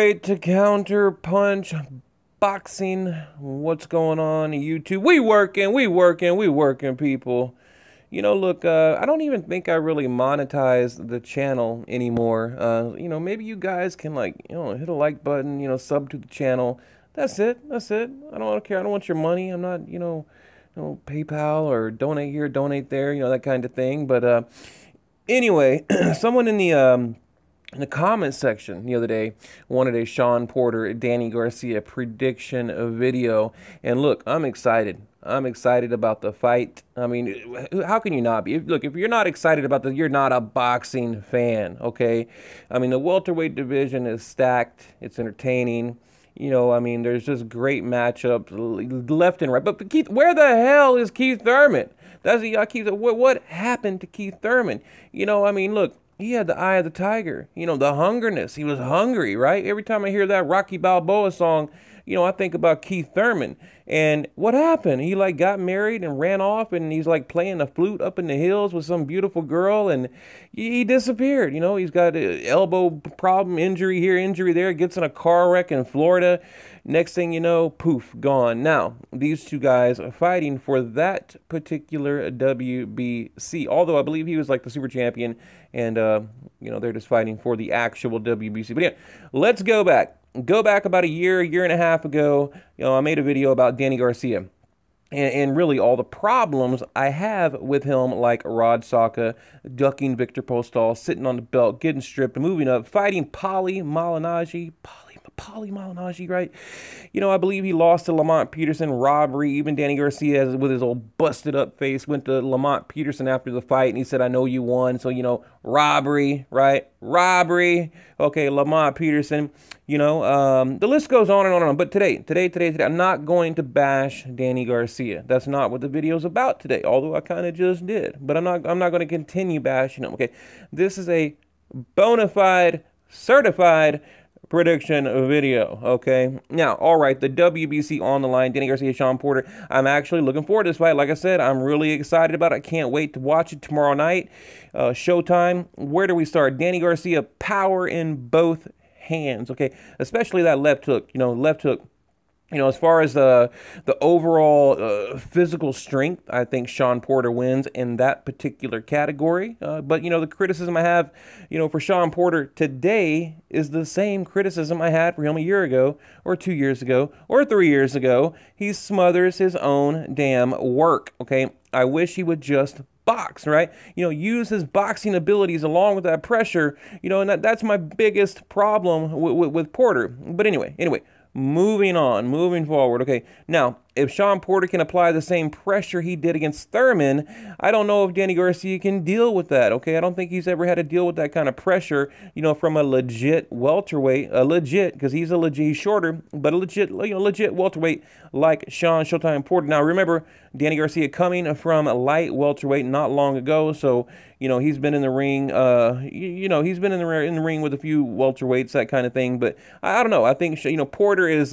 right, to counter punch boxing. What's going on YouTube? We working, people. You know, look, I don't even think I really monetize the channel anymore. Maybe you guys can, like, hit a like button, sub to the channel. That's it. I don't care. I don't want your money. I'm not, PayPal or donate here, donate there, that kind of thing. But anyway, someone in the comment section the other day wanted a Shawn Porter, Danny Garcia prediction video. And look, I'm excited. I'm excited about the fight. I mean, how can you not be? Look, if you're not excited about you're not a boxing fan, okay? I mean, the welterweight division is stacked. It's entertaining. There's just great matchups left and right. But Keith, where the hell is Keith Thurmam? What happened to Keith Thurmam? Look, he had the eye of the tiger, the hungerness. He was hungry, right? Every time I hear that Rocky Balboa song, I think about Keith Thurmam. And what happened? He got married and ran off, and he's playing the flute up in the hills with some beautiful girl, and he disappeared. He's got an elbow problem, injury here, injury there, gets in a car wreck in Florida. Next thing you know, poof, gone. Now, these two guys are fighting for that particular WBC, although I believe he was the super champion, and, they're just fighting for the actual WBC. But yeah, let's go back. Go back about a year and a half ago. I made a video about Danny Garcia and really all the problems I have with him, like Rod Saka, ducking Victor Postol, sitting on the belt, getting stripped, moving up, fighting Paulie Malignaggi, right? I believe he lost to Lamont Peterson, robbery. Even Danny Garcia, with his old busted up face, went to Lamont Peterson after the fight, and he said, I know you won. So, robbery, right? Robbery. Okay, Lamont Peterson, the list goes on and on and on. But today, I'm not going to bash Danny Garcia. That's not what the video is about today, although I kind of just did. But I'm not going to continue bashing him, okay? This is a bona fide, certified prediction video, okay? Now, all right, the WBC on the line, Danny Garcia, Shawn Porter. I'm actually looking forward to this fight. Like I said, I'm really excited about it. I can't wait to watch it tomorrow night. Showtime. Where do we start? Danny Garcia, power in both hands, okay? Especially that left hook, left hook. As far as the overall physical strength, I think Shawn Porter wins in that particular category. But, the criticism I have, for Shawn Porter today is the same criticism I had for him a year ago or 2 years ago or 3 years ago. He smothers his own damn work, okay? I wish he would just box, right? Use his boxing abilities along with that pressure, and that's my biggest problem with Porter. But anyway. Moving forward. Okay, now, if Shawn Porter can apply the same pressure he did against Thurmam, I don't know if Danny Garcia can deal with that, okay? I don't think he's ever had to deal with that kind of pressure, from a legit welterweight, because he's he's shorter, but a legit welterweight like Showtime Porter. Now, remember, Danny Garcia coming from a light welterweight not long ago, so, he's been in the ring, he's been in the ring with a few welterweights, that kind of thing, but I don't know. I think, Porter is,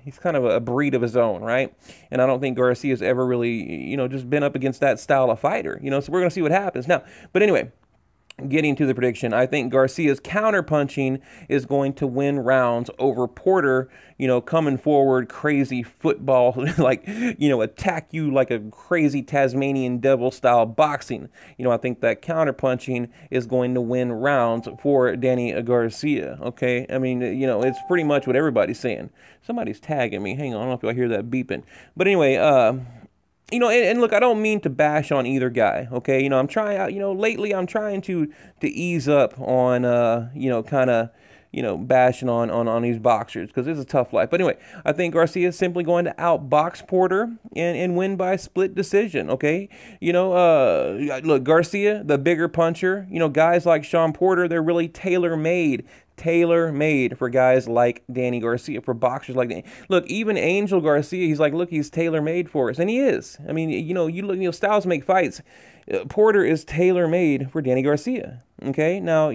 he's kind of a breed of his own, right? And I don't think Garcia's ever really, just been up against that style of fighter, so we're going to see what happens. Now, but anyway, getting to the prediction, I think Garcia's counterpunching is going to win rounds over Porter, coming forward, crazy football, attack you like a crazy Tasmanian devil style boxing. I think that counterpunching is going to win rounds for Danny Garcia, okay? I mean, it's pretty much what everybody's saying. Somebody's tagging me. Hang on, I don't know if I hear that beeping. But anyway, and look, I don't mean to bash on either guy, okay? I'm trying, lately I'm trying to ease up on, kind of, bashing on these boxers, because it's a tough life. But anyway, I think Garcia is simply going to outbox Porter and win by split decision, okay? Look, Garcia, the bigger puncher, guys like Shawn Porter, they're really tailor-made for guys like Danny Garcia, for boxers like Danny. Look, even Angel Garcia, he's look, he's tailor-made for us, and he is. I mean, you look, styles make fights. Porter is tailor-made for Danny Garcia, okay? Now,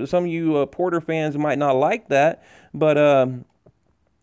some of you Porter fans might not like that, but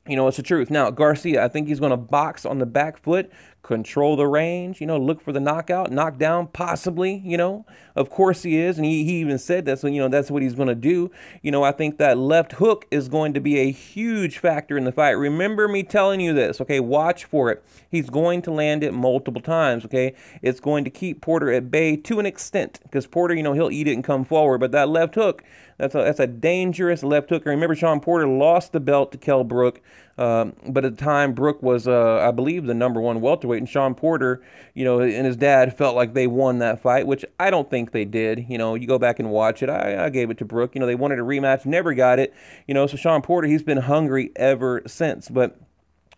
You know, it's the truth. Now, Garcia, I think he's going to box on the back foot, control the range, you know, look for the knockout, knockdown, possibly, you know. Of course he is, and he even said that, so, you know, that's what he's going to do. You know, I think that left hook is going to be a huge factor in the fight. Remember me telling you this, okay? Watch for it. He's going to land it multiple times, okay? It's going to keep Porter at bay to an extent, because Porter, you know, he'll eat it and come forward, but that left hook, that's a dangerous left hook. And remember, Shawn Porter lost the belt to Kell Brook, but at the time, Brook was, I believe, the #1 welterweight, and Shawn Porter, you know, and his dad felt like they won that fight, which I don't think they did. You know, you go back and watch it. I gave it to Brook. You know, they wanted a rematch, never got it. You know, so Shawn Porter, he's been hungry ever since, but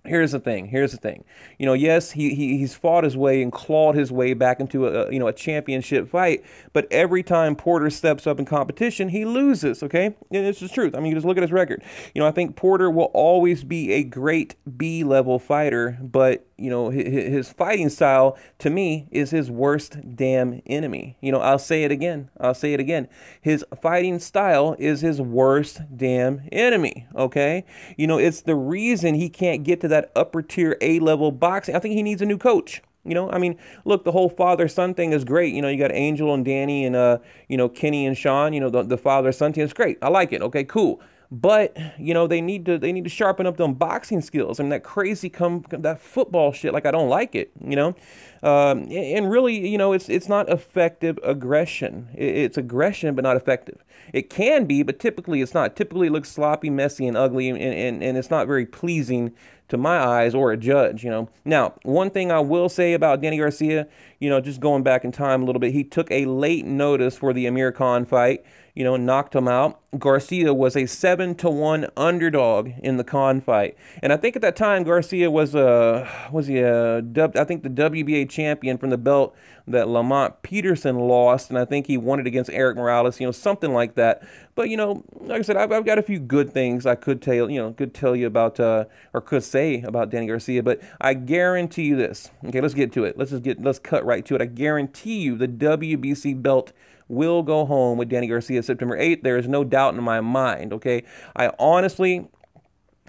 here's the thing. You know, yes, he's fought his way and clawed his way back into a championship fight, but every time Porter steps up in competition, he loses, okay? And it's the truth. I mean, you just look at his record. You know, I think Porter will always be a great B-level fighter, but, you know, his fighting style, to me, is his worst damn enemy. You know, I'll say it again. His fighting style is his worst damn enemy, okay? You know, it's the reason he can't get to that upper tier A-level boxing. I think he needs a new coach. You know, I mean, look, the whole father-son thing is great. You know, you got Angel and Danny and, you know, Kenny and Sean, you know, the father-son team is great. I like it. Okay, cool. But, you know, they need to sharpen up them boxing skills. I mean, that crazy that football shit, like, I don't like it, you know. And really, you know, it's not effective aggression. It's aggression, but not effective. It can be, but typically it's not. Typically it looks sloppy, messy, and ugly, and it's not very pleasing to my eyes or a judge, you know. Now, one thing I will say about Danny Garcia, you know, just going back in time a little bit, he took a late notice for the Amir Khan fight, you know, knocked him out. Garcia was a 7-1 underdog in the Khan fight. And I think at that time, Garcia was I think the WBA champion from the belt that Lamont Peterson lost, and I think he won it against Eric Morales, you know, something like that. But, you know, like I said, I've got a few good things I could tell you about, or could say about Danny Garcia, but I guarantee you this. Okay, let's get to it. Let's cut right to it. I guarantee you the WBC belt will go home with Danny Garcia September 8th. There is no doubt in my mind, okay?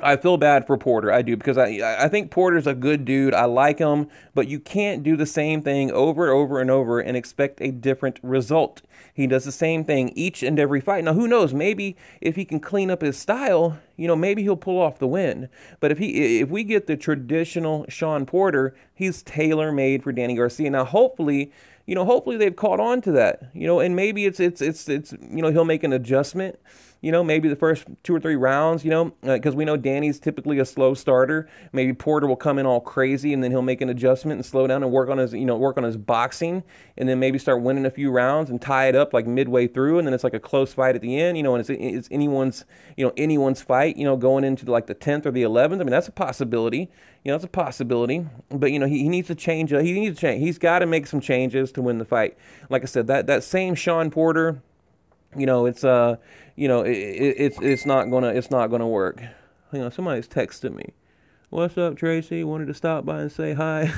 I feel bad for Porter. I do, because I think Porter's a good dude. I like him, but you can't do the same thing over and over and over and expect a different result. He does the same thing each and every fight. Now, who knows? Maybe if he can clean up his style, you know, maybe he'll pull off the win. But if we get the traditional Shawn Porter, he's tailor-made for Danny Garcia. Now, hopefully they've caught on to that, you know, and maybe it's you know, he'll make an adjustment, you know, maybe the first 2 or 3 rounds, you know, because we know Danny's typically a slow starter. Maybe Porter will come in all crazy, and then he'll make an adjustment and slow down and work on his boxing, and then maybe start winning a few rounds and tie it up like midway through, and then it's like a close fight at the end, you know, and it's anyone's fight, you know, going into like the 10th or the 11th. I mean, that's a possibility. You know, it's a possibility, but, you know, he needs to change. He's got to make some changes to win the fight. Like I said, that same Shawn Porter, you know, it's not gonna work. You know, somebody's texting me. What's up, Tracy? Wanted to stop by and say hi.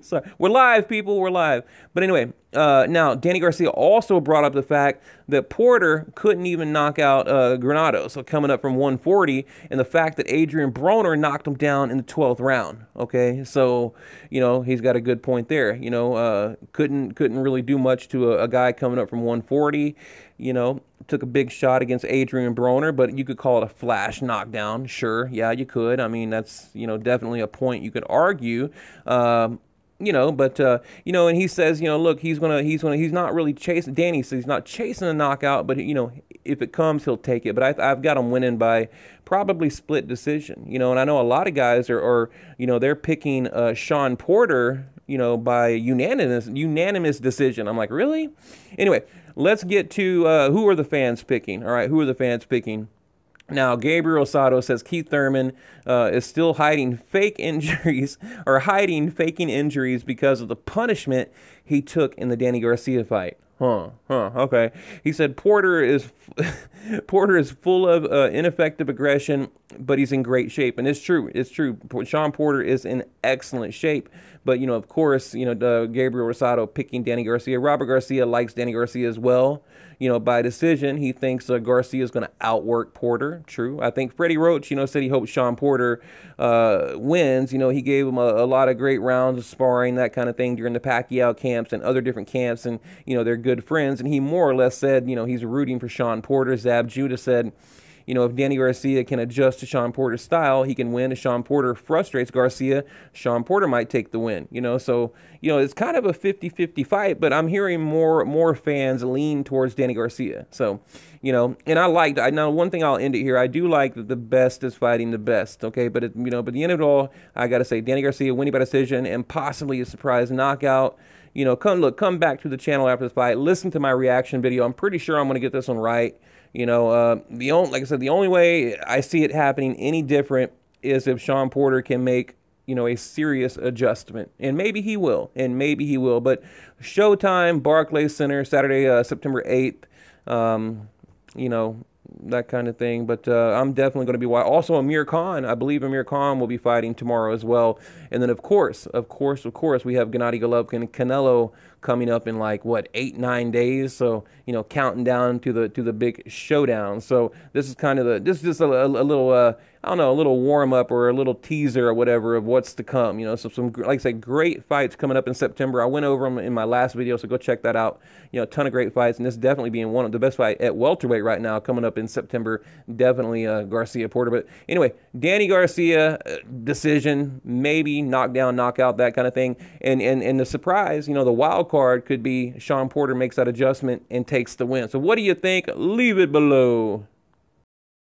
Sorry, we're live, people. We're live. But anyway, now Danny Garcia also brought up the fact that Porter couldn't even knock out Granados, so coming up from 140, and the fact that Adrian Broner knocked him down in the 12th round. Okay, so, you know, he's got a good point there. You know, couldn't really do much to a guy coming up from 140. You know, took a big shot against Adrian Broner, but you could call it a flash knockdown. Sure, yeah, you could. I mean, that's, you know, definitely a point you could argue. You know, but you know, and he says, you know, look, he's not really chasing. Danny says he's not chasing a knockout, but, you know, if it comes, he'll take it. But I've got him winning by probably split decision. You know, and I know a lot of guys are you know, they're picking Shawn Porter, you know, by unanimous decision. I'm like, really? Anyway, let's get to who are the fans picking. All right, who are the fans picking? Now, Gabriel Sato says Keith Thurmam is still hiding fake injuries or faking injuries because of the punishment he took in the Danny Garcia fight. Okay. He said Porter is full of ineffective aggression, but he's in great shape, and it's true. It's true. Shawn Porter is in excellent shape, But, you know, of course, you know, Gabriel Rosado picking Danny Garcia. Robert Garcia likes Danny Garcia as well. You know, by decision, he thinks Garcia is going to outwork Porter. True. I think Freddie Roach, you know, said he hopes Shawn Porter wins. You know, he gave him a lot of great rounds of sparring, that kind of thing, during the Pacquiao camps and other different camps. And, you know, they're good friends. And he more or less said, you know, he's rooting for Shawn Porter. Zab Judah said, you know, if Danny Garcia can adjust to Shawn Porter's style, he can win. If Shawn Porter frustrates Garcia, Shawn Porter might take the win, you know. So, you know, it's kind of a 50-50 fight, but I'm hearing more fans lean towards Danny Garcia. So, you know, and I know one thing, I'll end it here. I do like that the best is fighting the best, okay? But, you know, but at the end of it all, I got to say, Danny Garcia winning by decision and possibly a surprise knockout. You know, come back to the channel after the fight. Listen to my reaction video. I'm pretty sure I'm going to get this one right. You know, like I said, the only way I see it happening any different is if Shawn Porter can make, you know, a serious adjustment. And maybe he will. But Showtime, Barclay Center, Saturday, September 8th. You know, that kind of thing. But I'm definitely going to be watching. Also, Amir Khan, I believe Amir Khan will be fighting tomorrow as well. And then, of course, we have Gennady Golovkin and Canelo coming up in like, what, 8-9 days. So, you know, counting down to the big showdown. So this is kind of this is just a little I don't know, a little warm up or a little teaser or whatever of what's to come. You know, so some, like I say, great fights coming up in September. I went over them in my last video, so go check that out. You know, a ton of great fights, and this definitely being one of the best fight at welterweight right now coming up in September. Definitely Garcia Porter. But anyway, Danny Garcia decision, maybe knockdown, knockout, that kind of thing. And the surprise, you know, the wild card could be Shawn Porter makes that adjustment and takes the win. So what do you think? Leave it below.